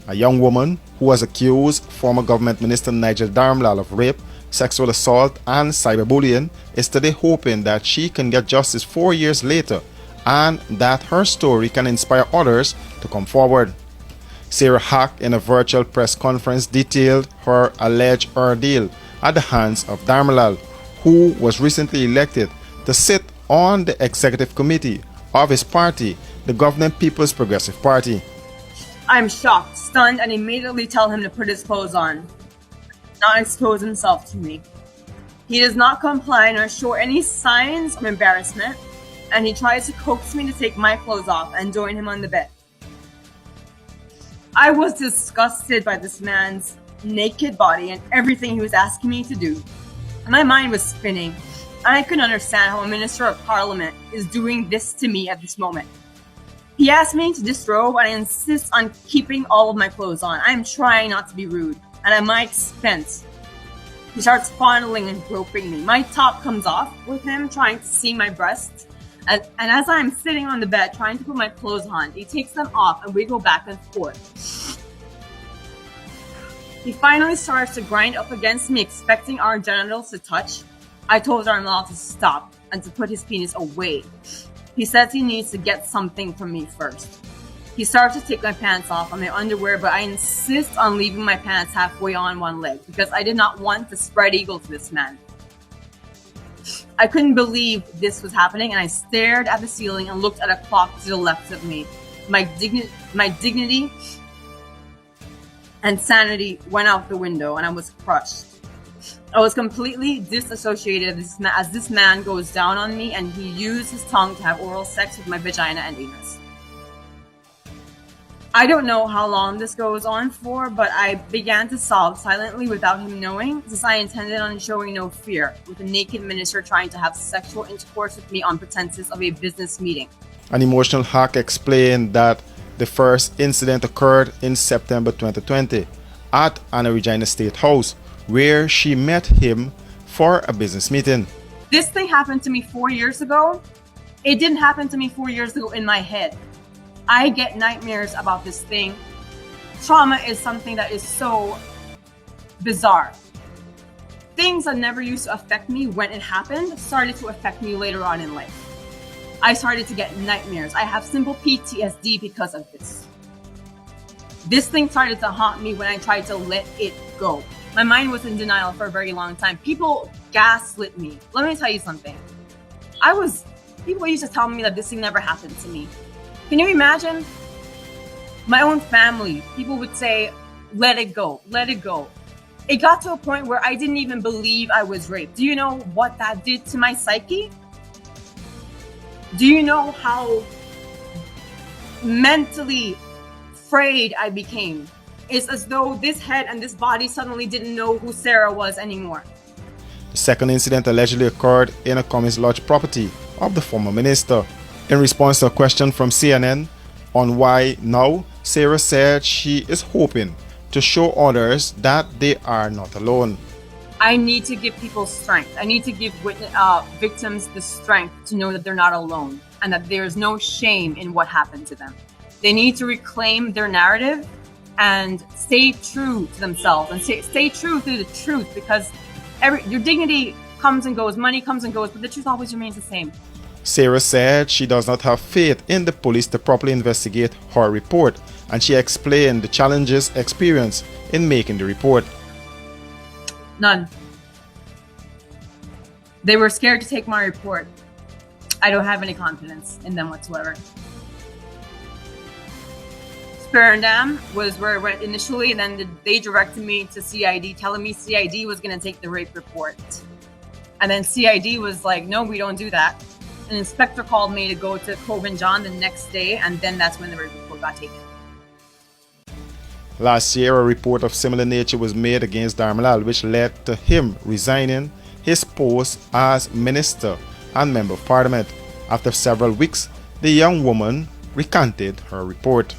A young woman who has accused former government minister Nigel Darmlal of rape, sexual assault and cyberbullying is today hoping that she can get justice 4 years later and that her story can inspire others to come forward. Sarah Hack in a virtual press conference detailed her alleged ordeal at the hands of Darmlal, who was recently elected to sit on the executive committee of his party, the governing People's Progressive Party. I'm shocked, stunned, and immediately tell him to put his clothes on, not expose himself to me. He does not comply nor show any signs of embarrassment, and he tries to coax me to take my clothes off and join him on the bed. I was disgusted by this man's naked body and everything he was asking me to do. My mind was spinning, and I couldn't understand how a minister of parliament is doing this to me at this moment. He asked me to disrobe, and I insist on keeping all of my clothes on. I am trying not to be rude, and at my expense. He starts fondling and groping me. My top comes off with him trying to see my breasts. And as I'm sitting on the bed trying to put my clothes on, he takes them off and we go back and forth. He finally starts to grind up against me, expecting our genitals to touch. I told Darmlal to stop and to put his penis away. He says he needs to get something from me first. He starts to take my pants off and my underwear, but I insist on leaving my pants halfway on one leg because I did not want to spread eagle to this man. I couldn't believe this was happening, and I stared at the ceiling and looked at a clock to the left of me. My dignity and sanity went out the window, and I was crushed. I was completely disassociated as this man goes down on me, and he used his tongue to have oral sex with my vagina and anus. I don't know how long this goes on for, but I began to sob silently without him knowing, since I intended on showing no fear, with a naked minister trying to have sexual intercourse with me on pretenses of a business meeting. An emotional Hack explained that the first incident occurred in September 2020 at Anna Regina State House, where she met him for a business meeting. This thing happened to me 4 years ago. It didn't happen to me 4 years ago in my head. I get nightmares about this thing. Trauma is something that is so bizarre. Things that never used to affect me when it happened started to affect me later on in life. I started to get nightmares. I have simple PTSD because of this. This thing started to haunt me when I tried to let it go. My mind was in denial for a very long time. People gaslit me. Let me tell you something. People used to tell me that this thing never happened to me. Can you imagine? My own family, people would say, let it go, let it go. It got to a point where I didn't even believe I was raped. Do you know what that did to my psyche? Do you know how mentally frayed I became? It's as though this head and this body suddenly didn't know who Sarah was anymore. The second incident allegedly occurred in a Cummins Lodge property of the former minister. In response to a question from CNN on why now, Sarah said she is hoping to show others that they are not alone. I need to give people strength. I need to give victims the strength to know that they're not alone and that there's no shame in what happened to them. They need to reclaim their narrative and stay true to themselves and stay true to the truth, because your dignity comes and goes, money comes and goes, but the truth always remains the same. Sarah said she does not have faith in the police to properly investigate her report, and she explained the challenges experienced in making the report. None. They were scared to take my report. I don't have any confidence in them whatsoever. Dam was where I went initially, and then they directed me to CID, telling me CID was going to take the rape report. And then CID was like, no, we don't do that. An inspector called me to go to Cove and John the next day, and then that's when the rape report got taken. Last year, a report of similar nature was made against Darmlal, which led to him resigning his post as minister and member of parliament. After several weeks, the young woman recanted her report.